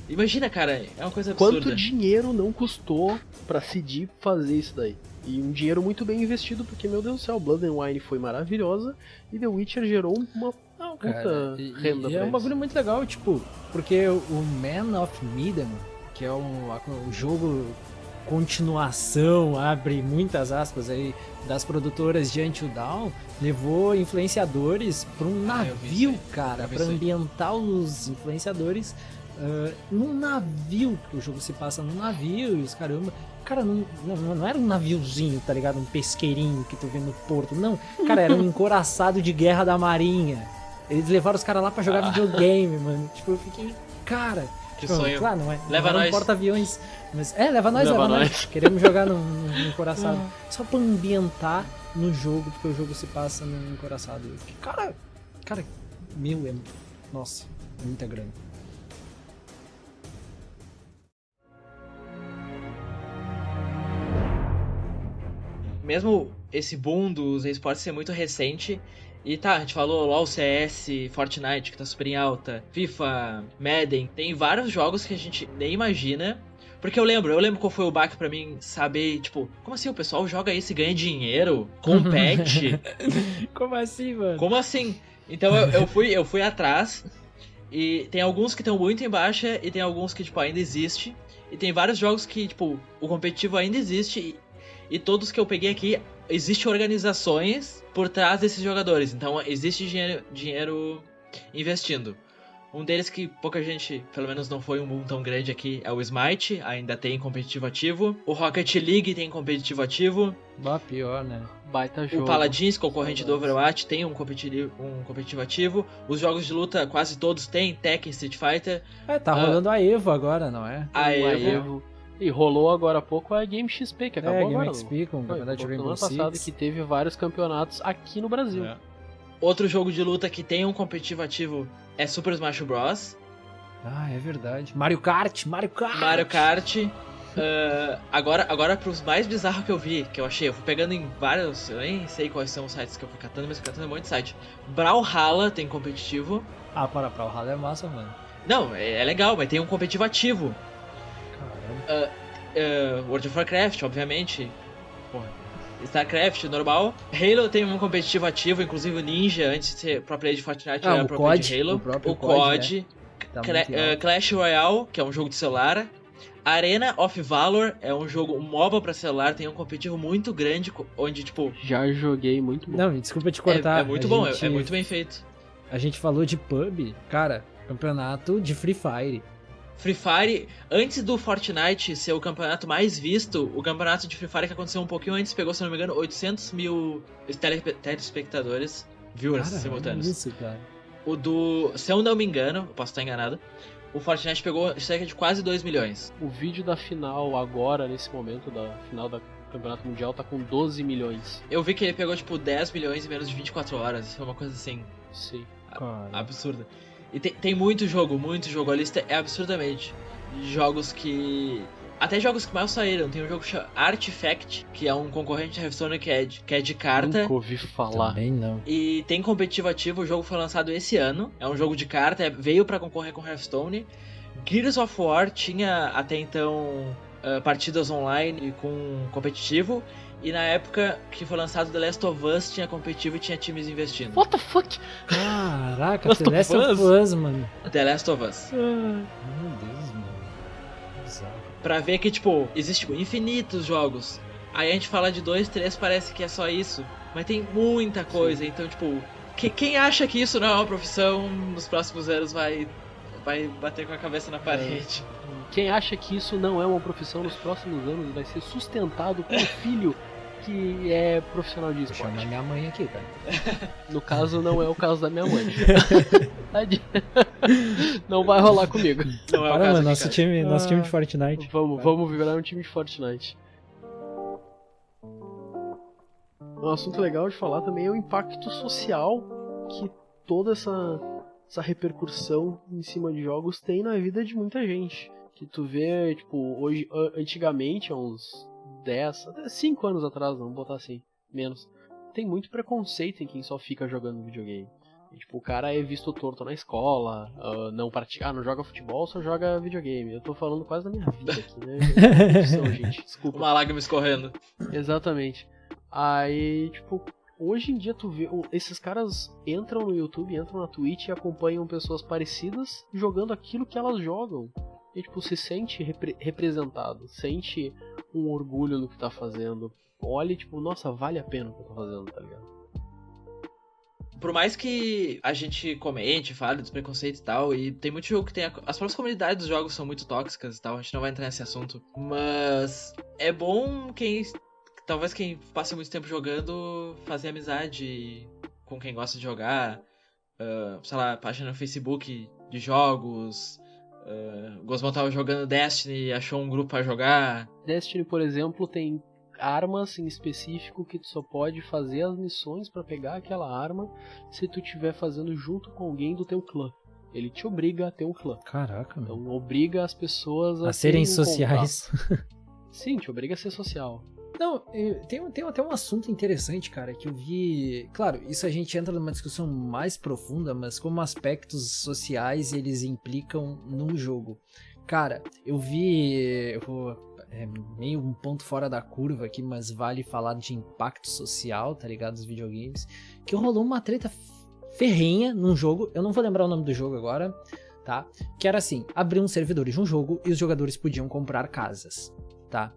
Imagina, cara, é uma coisa absurda. Quanto dinheiro não custou pra CD fazer isso daí? E um dinheiro muito bem investido, porque, meu Deus do céu, Blood and Wine foi maravilhosa e The Witcher gerou uma puta renda pra é um eles. bagulho muito legal, tipo, porque o Man of Medan, que é o jogo continuação, abre muitas aspas aí, das produtoras de Until Dawn, levou influenciadores para um navio, cara, para ambientar os influenciadores num navio, que o jogo se passa num navio e os caramba. Cara, não era um naviozinho, tá ligado? Um pesqueirinho que tu vê no porto, não. Cara, era um encoraçado de guerra da marinha. Eles levaram os caras lá pra jogar videogame, mano. Tipo, eu fiquei, cara... Que sonho. Claro, não é. Leva não nós. Um porta-aviões. Mas leva nós. Queremos jogar num encoraçado. Só pra ambientar no jogo, porque o jogo se passa num encoraçado. Cara, nossa, muita grana. Mesmo esse boom dos esportes ser muito recente, e tá, a gente falou LoL, CS, Fortnite, que tá super em alta, FIFA, Madden, tem vários jogos que a gente nem imagina, porque eu lembro qual foi o baque pra mim saber, tipo, como assim o pessoal joga isso e ganha dinheiro? Compete? Como assim, mano? Como assim? Então eu fui atrás, e tem alguns que estão muito em baixa, e tem alguns que, tipo, ainda existe, e tem vários jogos que, tipo, o competitivo ainda existe, e todos que eu peguei aqui, existem organizações por trás desses jogadores. Então existe dinheiro investindo. Um deles que pouca gente, pelo menos não foi um boom tão grande aqui, é o Smite, ainda tem competitivo ativo. O Rocket League tem competitivo ativo. Pior, né? Baita jogo. O Paladins, concorrente do Overwatch, tem um competitivo ativo. Os jogos de luta quase todos têm, Tekken, Street Fighter. Tá rolando a EVO agora, não é? A EVO. E rolou agora há pouco a Game XP, que acabou agora. Game XP com o campeonato de Rainbow Six. Ano passado que teve vários campeonatos aqui no Brasil. Outro jogo de luta que tem um competitivo ativo é Super Smash Bros. É verdade. Mario Kart. Agora pros mais bizarros que eu vi, que eu achei, eu fui pegando em vários, eu nem sei quais são os sites que eu fui catando, mas eu fui catando um monte de site. Brawlhalla tem competitivo. Brawlhalla é massa, mano. Não, é legal, mas tem um competitivo ativo. World of Warcraft, obviamente. StarCraft, normal. Halo tem um competitivo ativo, inclusive o Ninja, antes de ser pro player de Fortnite, era pro player de Halo. O COD. Clash Royale, que é um jogo de celular. Arena of Valor é um jogo, um MOBA pra celular, tem um competitivo muito grande, onde, tipo... Já joguei, muito bom. Não, desculpa te cortar. É muito bom, é muito bem feito. A gente falou de pub, cara, campeonato de Free Fire. Free Fire, antes do Fortnite ser o campeonato mais visto, o campeonato de Free Fire que aconteceu um pouquinho antes pegou, se não me engano, 800 mil telespectadores, viewers simultâneos. Isso, cara. Se eu não me engano, eu posso estar enganado, o Fortnite pegou cerca de quase 2 milhões. O vídeo da final agora, nesse momento, da final da Campeonato Mundial, tá com 12 milhões. Eu vi que ele pegou, tipo, 10 milhões em menos de 24 horas, foi uma coisa assim... Sim. Absurda. E tem muito jogo, a lista é absurdamente. Jogos que... Até jogos que mal saíram. Tem um jogo chamado Artifact, que é um concorrente de Hearthstone que é de carta. Nunca ouvi falar. Também não. E tem competitivo ativo, o jogo foi lançado esse ano. É um jogo de carta, veio pra concorrer com Hearthstone. Gears of War tinha até então partidas online com competitivo. E na época que foi lançado The Last of Us, tinha competitivo e tinha times investindo. What the fuck? Caraca, The Last of Us, mano. The Last of Us. Meu Deus, mano. Bizarro. Pra ver que, tipo, existem infinitos jogos. Aí a gente fala de 2, 3, parece que é só isso. Mas tem muita coisa, então, tipo... Quem acha que isso não é uma profissão, nos próximos anos vai bater com a cabeça na parede. Quem acha que isso não é uma profissão, nos próximos anos vai ser sustentado com um filho que é profissional de esporte. Vou chamar minha mãe aqui, cara. No caso, não é o caso da minha mãe. Não vai rolar comigo. Não é o Para, caso mano, aqui, nosso time de Fortnite. Vamos virar um time de Fortnite. Um assunto legal de falar também é o impacto social que toda essa repercussão em cima de jogos tem na vida de muita gente. Que tu vê, tipo, hoje, antigamente, há uns 10, até 5 anos atrás, vamos botar assim, menos, tem muito preconceito em quem só fica jogando videogame. E, tipo, o cara é visto torto na escola, não joga futebol, só joga videogame. Eu tô falando quase da minha vida aqui, né? Gente, desculpa. Uma lágrima escorrendo. Exatamente. Aí, tipo, hoje em dia tu vê, esses caras entram no YouTube, entram na Twitch e acompanham pessoas parecidas jogando aquilo que elas jogam. e tipo, se sente representado, sente um orgulho no que tá fazendo. Olha, tipo, nossa, vale a pena o que eu tô fazendo, tá ligado? Por mais que a gente comente, fale dos preconceitos e tal, e tem muito jogo que tem... As próprias comunidades dos jogos são muito tóxicas e tal, a gente não vai entrar nesse assunto. Mas é bom talvez quem passe muito tempo jogando, fazer amizade com quem gosta de jogar. Sei lá, página no Facebook de jogos. O Gosmão tava jogando Destiny e achou um grupo pra jogar. Destiny, por exemplo, tem armas em específico que tu só pode fazer as missões pra pegar aquela arma se tu estiver fazendo junto com alguém do teu clã. Ele te obriga a ter um clã. Caraca, meu. Então obriga as pessoas a serem sociais. Sim, te obriga a ser social. Não, tem até um assunto interessante, cara, que eu vi... Claro, isso a gente entra numa discussão mais profunda, mas como aspectos sociais eles implicam no jogo. Cara, eu vi... É meio um ponto fora da curva aqui, mas vale falar de impacto social, tá ligado? Dos videogames. Que rolou uma treta ferrenha num jogo, eu não vou lembrar o nome do jogo agora, tá? Que era assim, abriam servidores de um jogo e os jogadores podiam comprar casas, tá?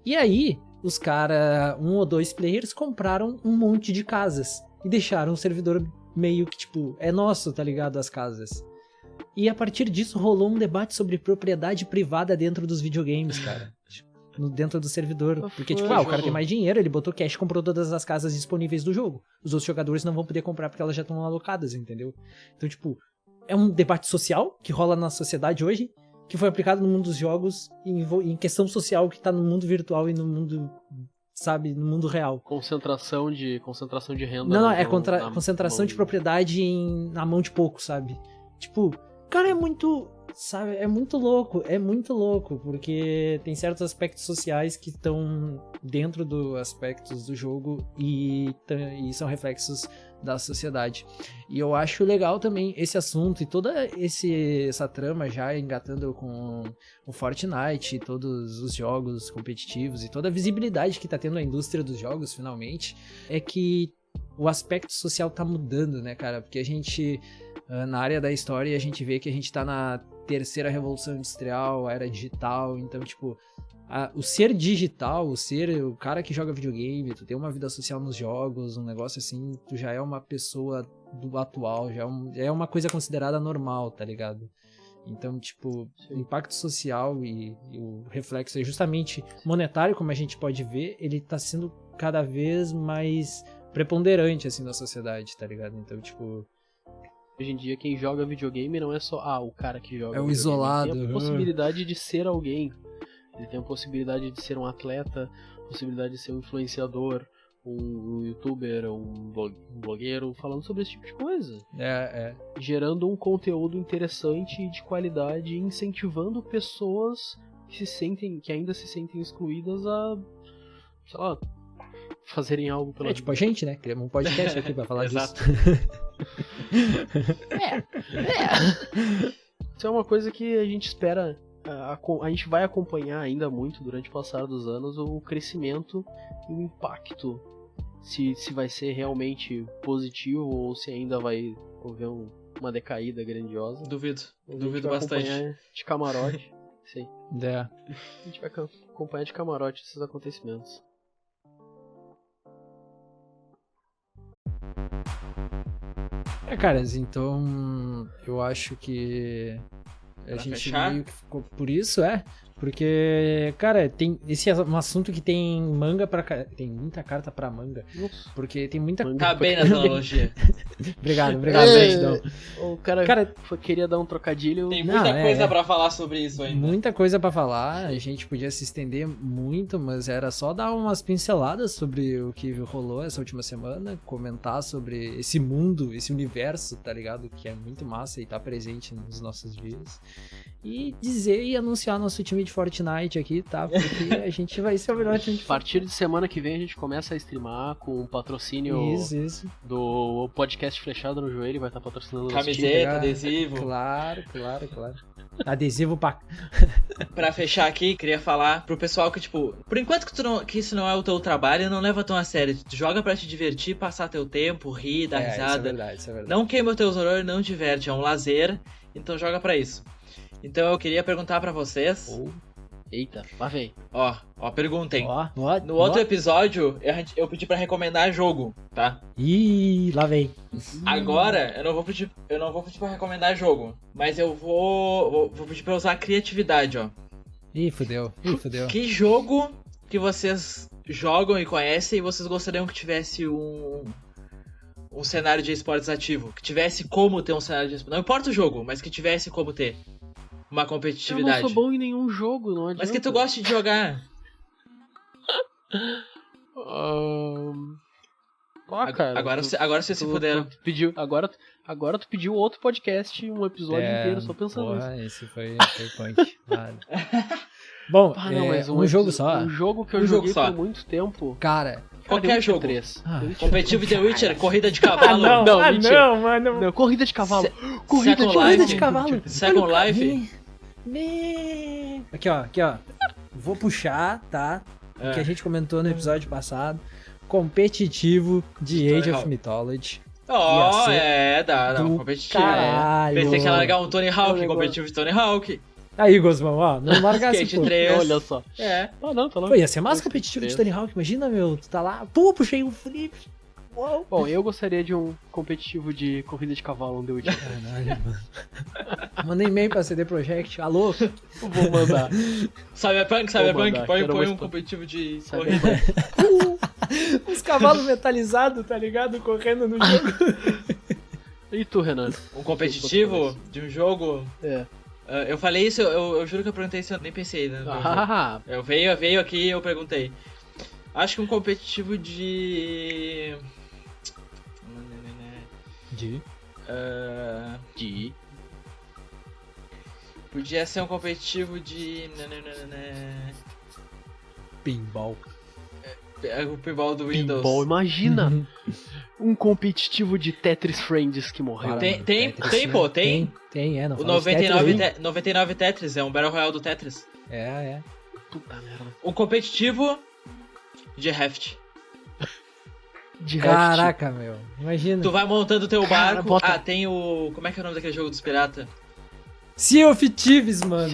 E aí, os caras, 1 ou 2 players, compraram um monte de casas e deixaram o servidor meio que, tipo, é nosso, tá ligado? As casas. E a partir disso rolou um debate sobre propriedade privada dentro dos videogames, cara. Dentro do servidor. Porque, tipo, o cara tem mais dinheiro, ele botou cash e comprou todas as casas disponíveis do jogo. Os outros jogadores não vão poder comprar porque elas já estão alocadas, entendeu? Então, tipo, é um debate social que rola na sociedade hoje, que foi aplicado no mundo dos jogos, em questão social que tá no mundo virtual e no mundo, sabe, no mundo real. Concentração de renda. Não, é concentração de propriedade na mão de pouco, sabe? Tipo, cara, é muito, sabe, é muito louco, porque tem certos aspectos sociais que estão dentro dos aspectos do jogo e são reflexos da sociedade. E eu acho legal também esse assunto e toda essa trama já engatando com o Fortnite, todos os jogos competitivos e toda a visibilidade que tá tendo a indústria dos jogos, finalmente, é que o aspecto social tá mudando, né, cara? Porque a gente... Na área da história, a gente vê que a gente tá na terceira revolução industrial, era digital, então, tipo, o ser digital, o cara que joga videogame, tu tem uma vida social nos jogos, um negócio assim, tu já é uma pessoa do atual, já é uma coisa considerada normal, tá ligado? Então, tipo, o impacto social e o reflexo é justamente monetário, como a gente pode ver, ele tá sendo cada vez mais preponderante, assim, na sociedade, tá ligado? Então, tipo... Hoje em dia, quem joga videogame não é só o cara que joga. É o isolado. Ele tem a possibilidade de ser alguém. Ele tem a possibilidade de ser um atleta, possibilidade de ser um influenciador, um youtuber, um blogueiro, falando sobre esse tipo de coisa. Gerando um conteúdo interessante e de qualidade, incentivando pessoas que ainda se sentem excluídas a, sei lá, fazerem algo pela tipo a gente, né? Criamos um podcast aqui pra falar disso. Isso é uma coisa que a gente espera, a gente vai acompanhar ainda muito durante o passar dos anos, o crescimento e o impacto, se vai ser realmente positivo ou se ainda vai haver uma decaída grandiosa. Duvido bastante. De camarote. Sim. A gente vai acompanhar de camarote esses acontecimentos. Caras, então eu acho que a gente meio que ficou por isso, porque, cara, esse é um assunto que tem manga tem muita carta pra manga. Nossa. Porque tem muita... Tá bem nessa analogia. Obrigado, gratidão. O cara queria dar um trocadilho. Tem muita coisa pra falar sobre isso ainda. Muita coisa pra falar, a gente podia se estender muito, mas era só dar umas pinceladas sobre o que rolou essa última semana, comentar sobre esse mundo, esse universo, tá ligado? Que é muito massa e tá presente nos nossos dias. E dizer e anunciar nosso time de Fortnite aqui, tá? Porque a gente vai ser o melhor time de A partir de semana que vem a gente começa a streamar com o patrocínio do podcast Flechado no Joelho, vai estar patrocinando camiseta, adesivo. Claro. Adesivo pra fechar aqui, queria falar pro pessoal que, tipo, por enquanto que isso não é o teu trabalho, não leva tão a sério. Tu joga pra te divertir, passar teu tempo, rir, dar risada. Isso é verdade. Não queima os teus horrores, não diverte, é um lazer, então joga pra isso. Então eu queria perguntar pra vocês. Eita, lá vem. Ó, perguntem. No Ó. outro episódio, eu pedi pra recomendar jogo, tá? Ih, lá vem. Agora, eu não vou pedir pra recomendar jogo, mas eu vou pedir pra usar a criatividade, ó. Ih, fudeu. Que jogo que vocês jogam e conhecem e vocês gostariam que tivesse um cenário de esportes ativo? Que tivesse como ter um cenário de esportes. Não importa o jogo, mas que tivesse como ter uma competitividade. Eu não sou bom em nenhum jogo, não adianta. Mas que tu goste de jogar. Cara, Agora vocês se fuderam. Agora tu pediu outro podcast, um episódio inteiro só pensando nisso. Esse foi punk. Bom, Não, mas um jogo só. Um jogo que eu Um joguei jogo só. por muito tempo. Cara, Qualquer The Witcher jogo. 3. Competitivo The Witcher, corrida de cavalo. Mentira. mano. Não, corrida de cavalo. Second de cavalo. Second Life. Aqui, ó. Vou puxar, tá? O que a gente comentou no episódio passado. Competitivo de Story Age of Hall. Mythology. Ó, Ia ser dá do um competitivo. caralho. Pensei que ia largar um Tony Hawk, negócio. competitivo de Tony Hawk. Aí, Gosmão, ó. Não largar assim, Skate pô. 3. Olha só. É. Tá lá. Pô, ia ser mais competitivo de Tony Hawk. Imagina, meu. Tu tá lá. Pô, puxei um flip. Uou. Bom, eu gostaria de um competitivo de corrida de cavalo no The Witcher. Caralho, mano. Manda e-mail pra CD Projekt. Alô? Vou mandar. Cyberpunk, mandar, põe quero um mais competitivo de Cyberpunk. corrida. Os cavalos metalizados, tá ligado? Correndo no jogo. E tu, Renan? Um competitivo de um jogo. É. Eu falei isso, eu juro que eu perguntei isso, eu nem pensei, né? Eu veio aqui e eu perguntei. Acho que um competitivo de. Podia ser um competitivo de. Pinball. O pinball do Windows. Pinball, imagina! Um competitivo de Tetris Friends que morreu. Tem, não Não o fala de 99, Tetris, 99 Tetris, é um Battle Royale do Tetris. É. Puta merda. Um competitivo de raft. De Caraca, meu. Imagina. Tu vai montando teu Cara, barco. bota- Tem o. Como é que é o nome daquele jogo dos piratas? Sea of Thieves, mano.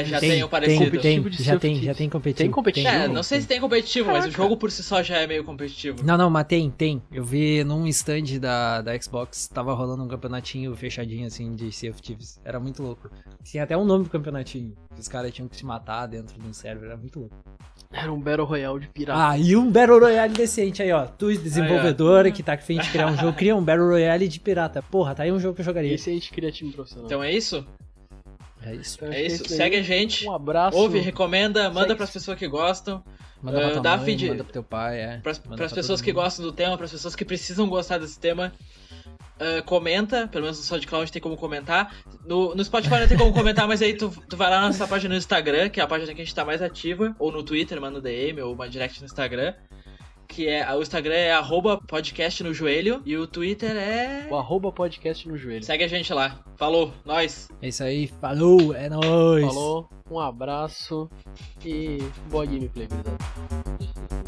Já tem o parecido. Competitivo de Sea of Thieves. Já tem competitivo. Tem competitivo? Não sei se tem competitivo, mas o jogo por si só já é meio competitivo. Não, mas tem. Eu vi num stand da Xbox, tava rolando um campeonatinho fechadinho, assim, de Sea of Thieves. Era muito louco. Tinha até um nome pro campeonatinho. Os caras tinham que se matar dentro de um server, era muito louco. Era um Battle Royale de pirata. E um Battle Royale decente aí, ó. Tu, desenvolvedora, que tá afim de criar um jogo, cria um Battle Royale de pirata. Porra, tá aí um jogo que eu jogaria. Esse a gente cria time profissional. Então é isso? É isso. Então, É acho isso. que Segue a gente. Um abraço. Ouve, recomenda, manda Segue. pras pessoas que gostam. Manda pra tua dá mãe, feed- manda pro teu pai, Pras Manda pras pra pessoas todo que mundo. gostam do tema, pras pessoas que precisam gostar desse tema. Comenta, pelo menos no SoundCloud tem como comentar. No Spotify não tem como comentar, mas aí tu vai lá na nossa página no Instagram, que é a página que a gente tá mais ativa, ou no Twitter, manda DM, ou uma direct no Instagram. O Instagram é @podcast no joelho e o Twitter é. O @podcast no joelho. Segue a gente lá. Falou, nós. É isso aí, falou, é nóis. Falou, um abraço e boa gameplay, gurizada.